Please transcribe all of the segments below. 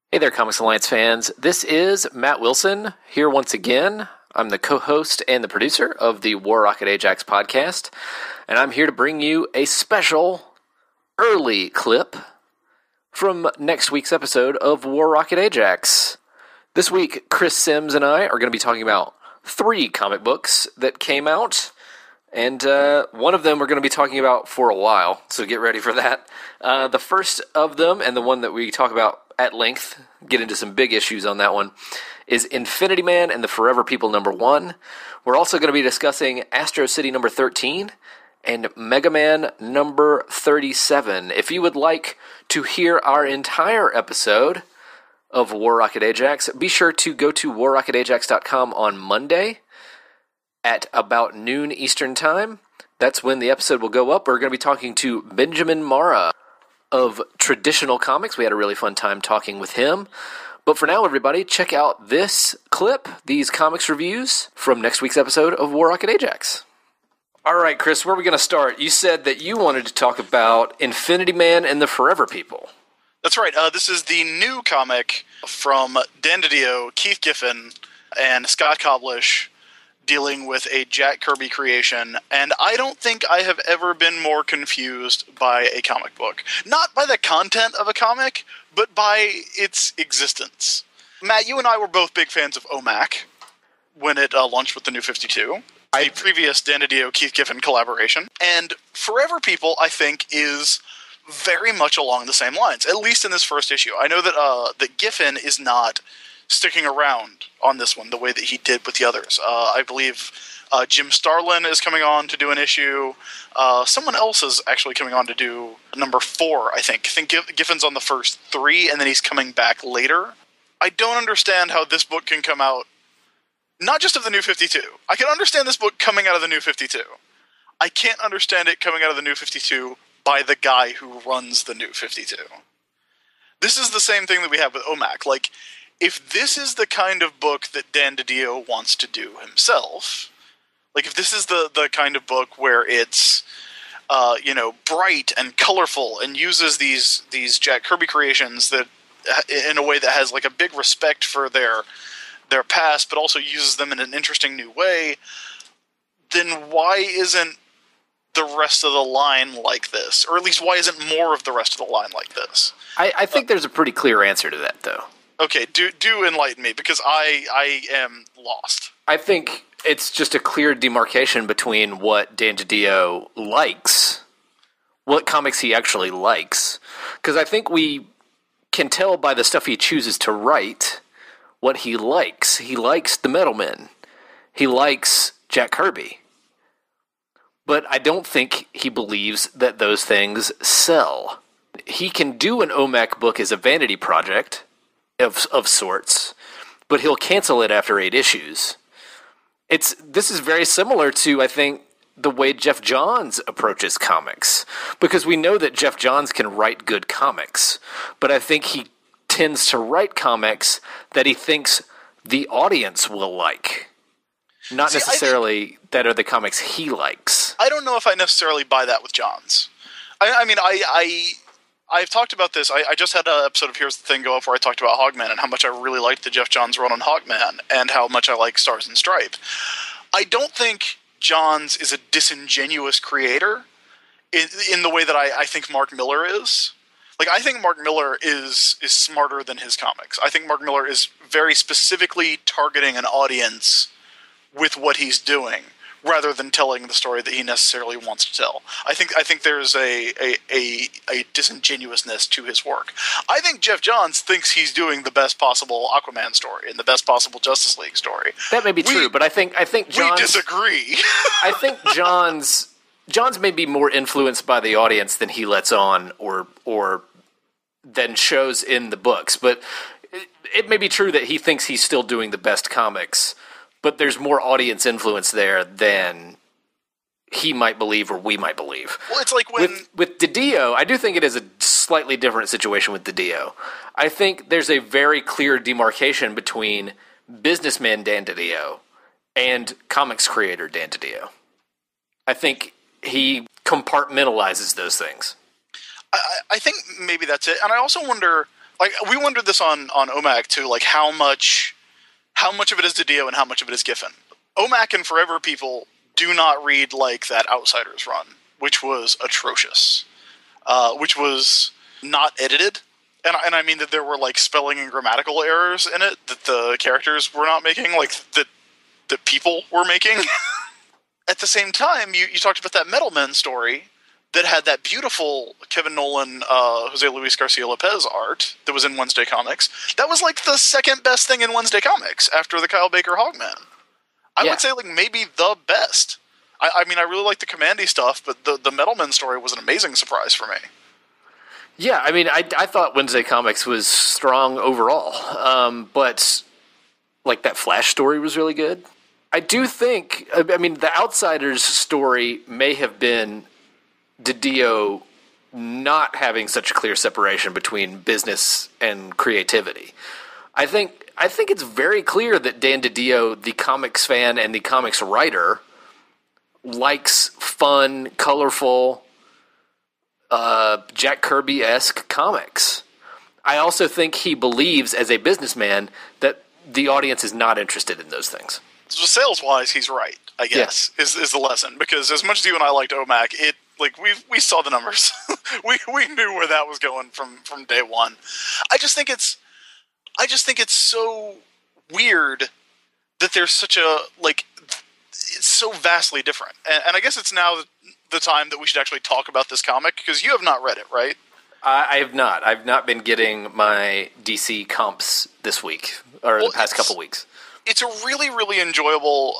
Hey there, Comics Alliance fans. This is Matt Wilson here once again. I'm the co-host and the producer of the War Rocket Ajax podcast, and I'm here to bring you a special early clip from next week's episode of War Rocket Ajax. This week, Chris Sims and I are going to be talking about 3 comic books that came out, and one of them we're going to be talking about for a while, so get ready for that. The first of them, and the one that we talk about at length, get into some big issues on that one, is Infinity Man and the Forever People #1. We're also going to be discussing Astro City #13 and Mega Man #37. If you would like to hear our entire episode of War Rocket Ajax, be sure to go to warrocketajax.com on Monday at about noon Eastern Time. That's when the episode will go up. We're going to be talking to Benjamin Mara of Traditional Comics. We had a really fun time talking with him. But for now, everybody, check out this clip, these comics reviews from next week's episode of War Rocket Ajax. All right, Chris, where are we going to start? You said that you wanted to talk about Infinity Man and the Forever People. That's right. This is the new comic from DiDio, Keith Giffen, and Scott Koblish, dealing with a Jack Kirby creation, and I don't think I have ever been more confused by a comic book. Not by the content of a comic, but by its existence. Matt, you and I were both big fans of OMAC when it launched with the New 52, the previous DiDio Keith Giffen collaboration, and Forever People, I think, is very much along the same lines, at least in this first issue. I know that Giffen is not sticking around on this one the way that he did with the others. I believe Jim Starlin is coming on to do an issue. Someone else is actually coming on to do #4, I think. I think Giffen's on the first 3, and then he's coming back later. I don't understand how this book can come out, not just of the New 52. I can understand this book coming out of the New 52. I can't understand it coming out of the New 52 by the guy who runs the New 52. This is the same thing that we have with OMAC. Like, if this is the kind of book that DiDio wants to do himself, like if this is the kind of book where it's, bright and colorful and uses these Jack Kirby creations that in a way that has like a big respect for their past, but also uses them in an interesting new way, then why isn't the rest of the line like this? Or at least why isn't more of the rest of the line like this? I think there's a pretty clear answer to that, though. Okay, do enlighten me, because I am lost. I think it's just a clear demarcation between what DiDio likes, what comics he actually likes. Because I think we can tell by the stuff he chooses to write what he likes. He likes the Metal Men. He likes Jack Kirby. But I don't think he believes that those things sell. He can do an OMAC book as a vanity project of sorts, but he'll cancel it after 8 issues. This is very similar to, I think, the way Jeff Johns approaches comics, because we know that Jeff Johns can write good comics, but I think he tends to write comics that he thinks the audience will like, not necessarily that are the comics he likes. I don't know if I necessarily buy that with Johns. I've talked about this. I just had an episode of Here's the Thing go up where I talked about Hogman and how much I really liked the Jeff Johns run on Hogman and how much I like Stars and Stripe. I don't think Johns is a disingenuous creator in the way that I think Mark Miller is. Like, I think Mark Miller is smarter than his comics. I think Mark Miller is very specifically targeting an audience with what he's doing, rather than telling the story that he necessarily wants to tell. I think there's a disingenuousness to his work. I think Jeff Johns thinks he's doing the best possible Aquaman story and the best possible Justice League story. That may be true, but I think Johns, we disagree. I think Johns may be more influenced by the audience than he lets on or than shows in the books. But it may be true that he thinks he's still doing the best comics, but there's more audience influence there than he might believe or we might believe. Well, it's like when... With DiDio, I do think it is a slightly different situation with DiDio. I think there's a very clear demarcation between businessman DiDio and comics creator DiDio. I think he compartmentalizes those things. I think maybe that's it. And I also wonder, Like, we wondered this on OMAC too, like how much of it is DiDio and how much of it is Giffen. OMAC and Forever People do not read like that Outsiders run, which was atrocious, which was not edited. And I mean that there were like spelling and grammatical errors in it that the characters were not making, like that people were making. At the same time, you talked about that Metal Men story that had that beautiful Kevin Nolan, Jose Luis Garcia Lopez art that was in Wednesday Comics. That was like the second best thing in Wednesday Comics after the Kyle Baker Hogman. I would say like maybe the best. I mean, I really like the Commandy stuff, but the Metal Men story was an amazing surprise for me. Yeah, I mean, I thought Wednesday Comics was strong overall, but like that Flash story was really good. I do think, I mean, the Outsiders story may have been DiDio not having such a clear separation between business and creativity. I think it's very clear that Dan DiDio, the comics fan and the comics writer, likes fun, colorful, Jack Kirby-esque comics. I also think he believes, as a businessman, that the audience is not interested in those things. So sales-wise, he's right, I guess, is the lesson. Because as much as you and I liked OMAC, we saw the numbers. we knew where that was going from day one. I just think it's so weird that there's such a, like, it's so vastly different. And I guess it's now the time that we should actually talk about this comic, because you have not read it, right? I have not. I've not been getting my DC comps this week, or the past couple weeks. It's a really, really enjoyable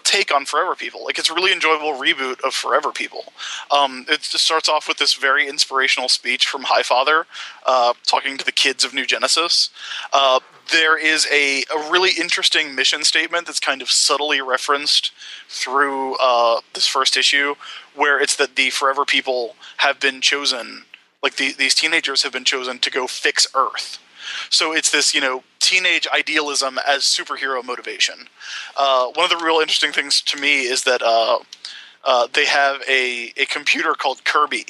take on Forever People. Like, it's a really enjoyable reboot of Forever People. It just starts off with this very inspirational speech from Highfather talking to the kids of New Genesis. There is a really interesting mission statement that's kind of subtly referenced through this first issue, where it's that the Forever People have been chosen, like these teenagers have been chosen to go fix Earth. So it's this, teenage idealism as superhero motivation. One of the real interesting things to me is that they have a computer called Kirby.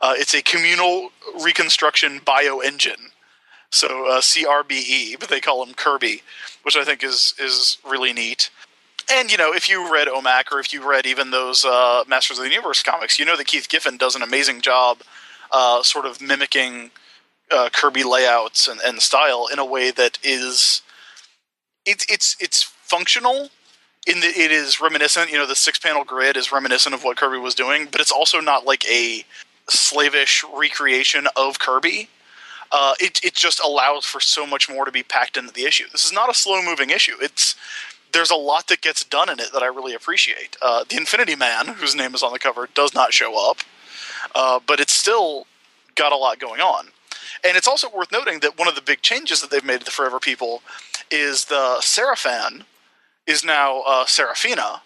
It's a communal reconstruction bioengine. So CRBE, but they call him Kirby, which I think is really neat. And, if you read OMAC, or if you read even those Masters of the Universe comics, you know that Keith Giffen does an amazing job sort of mimicking Kirby layouts and style in a way that is it's functional in that it is reminiscent. The 6-panel grid is reminiscent of what Kirby was doing, but it's also not like a slavish recreation of Kirby. It just allows for so much more to be packed into the issue. This is not a slow-moving issue. There's a lot that gets done in it that I really appreciate. The Infinity Man, whose name is on the cover, does not show up, but it's still got a lot going on. And it's also worth noting that one of the big changes that they've made to the Forever People is the Seraphan is now Seraphina,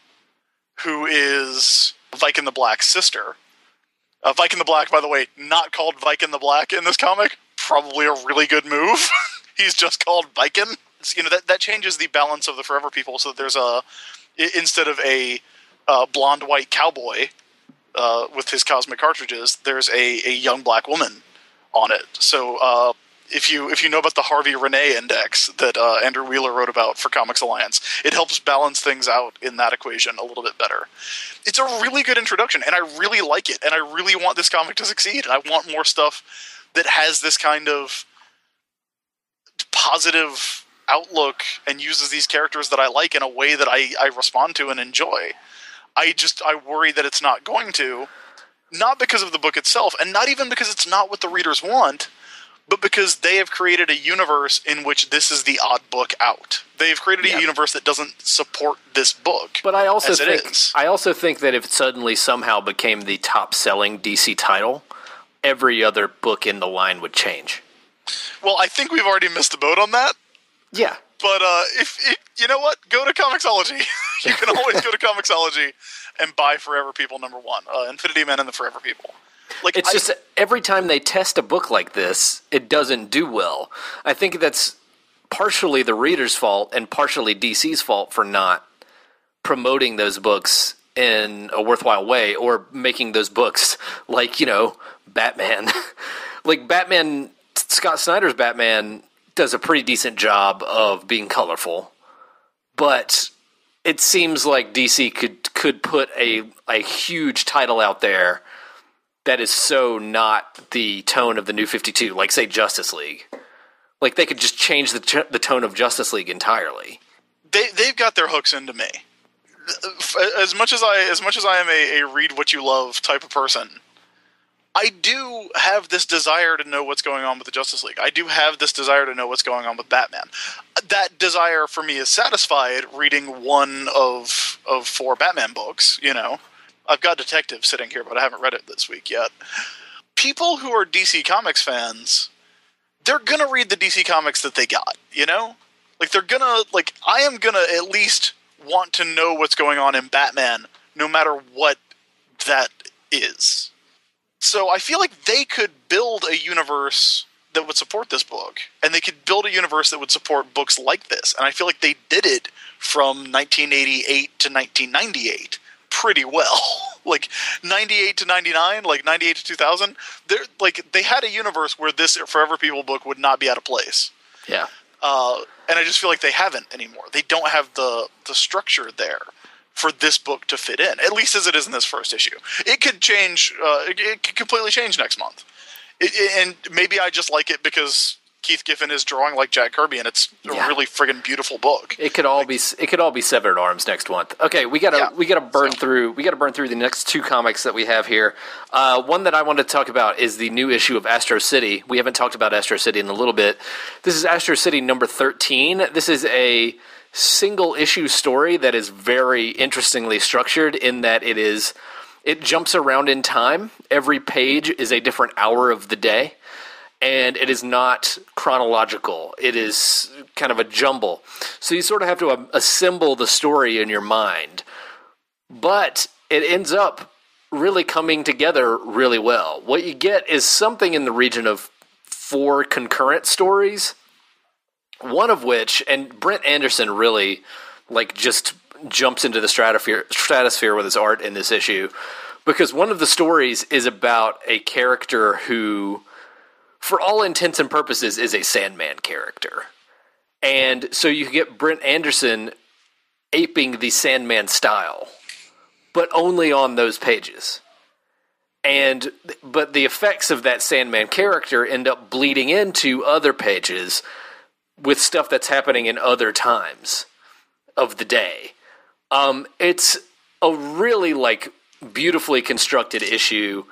who is Viking the Black's sister. Viking the Black, by the way, not called Viking the Black in this comic. Probably a really good move. He's just called Viking. That changes the balance of the Forever People, so that there's instead of a blonde white cowboy with his cosmic cartridges, there's a young black woman on it. So if you know about the Harvey Renee Index that Andrew Wheeler wrote about for Comics Alliance, it helps balance things out in that equation a little bit better. It's a really good introduction, and I really like it, and I really want this comic to succeed, and I want more stuff that has this kind of positive outlook and uses these characters that I like in a way that I respond to and enjoy. I worry that it's not going to, not because of the book itself, and not even because it's not what the readers want, but because they have created a universe in which this is the odd book out. They've created a universe that doesn't support this book. But I also think that if it suddenly somehow became the top-selling DC title, every other book in the line would change. Well, I think we've already missed the boat on that. Yeah. But if you know what? Go to Comixology. You can always go to Comixology and buy Forever People #1. Infinity Men and the Forever People. It's just every time they test a book like this, it doesn't do well. I think that's partially the reader's fault and partially DC's fault for not promoting those books in a worthwhile way, or making those books like, Batman. Like, Batman Scott Snyder's Batman does a pretty decent job of being colorful, but it seems like DC could put a huge title out there that is so not the tone of the New 52, like, say, Justice League. Like, they could just change the tone of Justice League entirely. They've got their hooks into me. As much as I am a read what you love type of person, I do have this desire to know what's going on with the Justice League. I do have this desire to know what's going on with Batman. That desire for me is satisfied reading one of 4 Batman books, you know. I've got Detective sitting here, but I haven't read it this week yet. People who are DC Comics fans, they're going to read the DC Comics that they got, you know? Like, they're going to, like, I am going to at least want to know what's going on in Batman, no matter what that is. So I feel like they could build a universe that would support this book, and they could build a universe that would support books like this. And I feel like they did it from 1988 to 1998 pretty well. Like 98 to 99, like 98 to 2000, they had a universe where this Forever People book would not be out of place. Yeah. And I just feel like they haven't anymore. They don't have the structure there for this book to fit in, at least as it is in this first issue. It could change. It could completely change next month. And maybe I just like it because Keith Giffen is drawing like Jack Kirby, and it's a really friggin' beautiful book. It could all be severed arms next month. Okay, we gotta burn through the next 2 comics that we have here. One that I want to talk about is the new issue of Astro City. We haven't talked about Astro City in a little bit. This is Astro City number 13. This is a single issue story that is very interestingly structured in that it jumps around in time. Every page is a different hour of the day. And it is not chronological. It is kind of a jumble. So you sort of have to assemble the story in your mind. But it ends up really coming together really well. What you get is something in the region of 4 concurrent stories. One of which, and Brent Anderson really just jumps into the stratosphere with his art in this issue. Because one of the stories is about a character who, for all intents and purposes, is a Sandman character. And so you get Brent Anderson aping the Sandman style, but only on those pages. But the effects of that Sandman character end up bleeding into other pages with stuff that's happening in other times of the day. It's a really, beautifully constructed issue.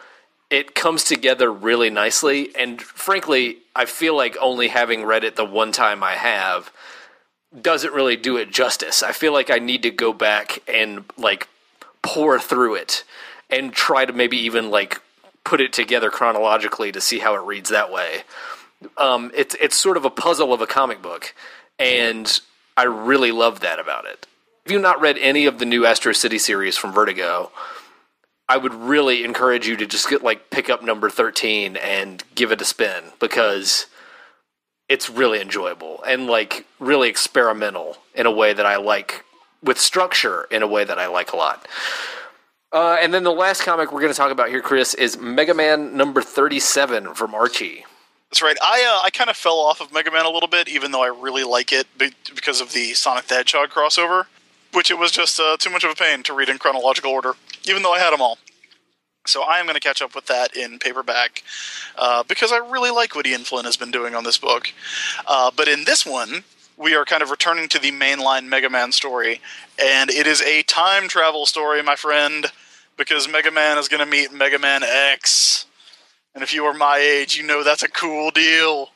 It comes together really nicely, and frankly, I feel like only having read it the one time I have doesn't really do it justice. I feel like I need to go back and, pour through it and try to maybe even, put it together chronologically to see how it reads that way. It's sort of a puzzle of a comic book, and I really love that about it. If you've not read any of the new Astro City series from Vertigo, I would really encourage you to just pick up number 13 and give it a spin, because it's really enjoyable and really experimental in a way that I like, with structure in a way that I like a lot. And then the last comic we're going to talk about here, Chris, is Mega Man number 37 from Archie. That's right. I kind of fell off of Mega Man a little bit, even though I really like it because of the Sonic the Hedgehog crossover, which it was just too much of a pain to read in chronological order, even though I had them all. So I am going to catch up with that in paperback because I really like what Ian Flynn has been doing on this book. But in this one, we are kind of returning to the mainline Mega Man story, and it is a time travel story, my friend, because Mega Man is going to meet Mega Man X. And if you are my age, you know that's a cool deal.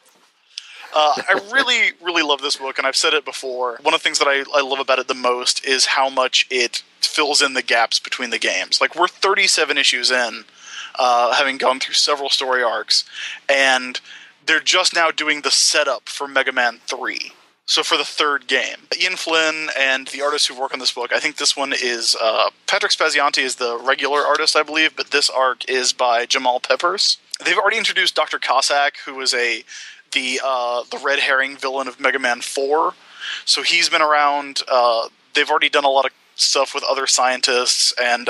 I really, really love this book, and I've said it before. One of the things that I love about it the most is how much it fills in the gaps between the games. We're 37 issues in, having gone through several story arcs, and they're just now doing the setup for Mega Man 3. So for the third game. Ian Flynn and the artists who work on this book, I think this one is, Patrick Spazianti is the regular artist, I believe, but this arc is by Jamal Peppers. They've already introduced Dr. Cossack, who is the red herring villain of Mega Man 4. So he's been around. They've already done a lot of stuff with other scientists, and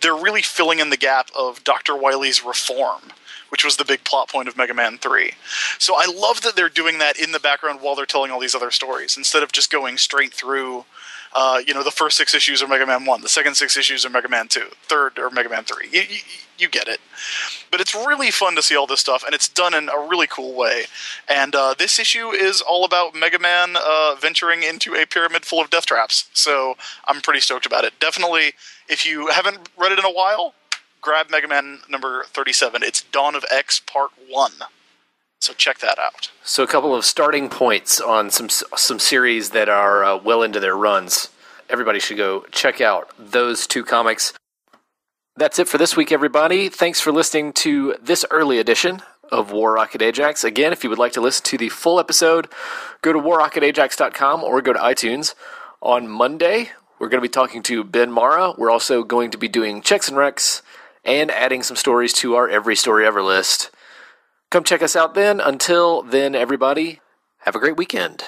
they're really filling in the gap of Dr. Wily's reform, which was the big plot point of Mega Man 3. So I love that they're doing that in the background while they're telling all these other stories, instead of just going straight through, the first 6 issues are Mega Man 1, the second 6 issues are Mega Man 2, third or Mega Man 3. You get it. But it's really fun to see all this stuff, and it's done in a really cool way. And this issue is all about Mega Man venturing into a pyramid full of death traps. So I'm pretty stoked about it. Definitely, if you haven't read it in a while, grab Mega Man number 37. It's Dawn of X Part 1. So check that out. So a couple of starting points on some series that are well into their runs. Everybody should go check out those 2 comics. That's it for this week, everybody. Thanks for listening to this early edition of War Rocket Ajax. Again, if you would like to listen to the full episode, go to warrocketajax.com or go to iTunes. On Monday, we're going to be talking to Ben Mara. We're also going to be doing Checks and Recs and adding some stories to our Every Story Ever list. Come check us out then. Until then, everybody, have a great weekend.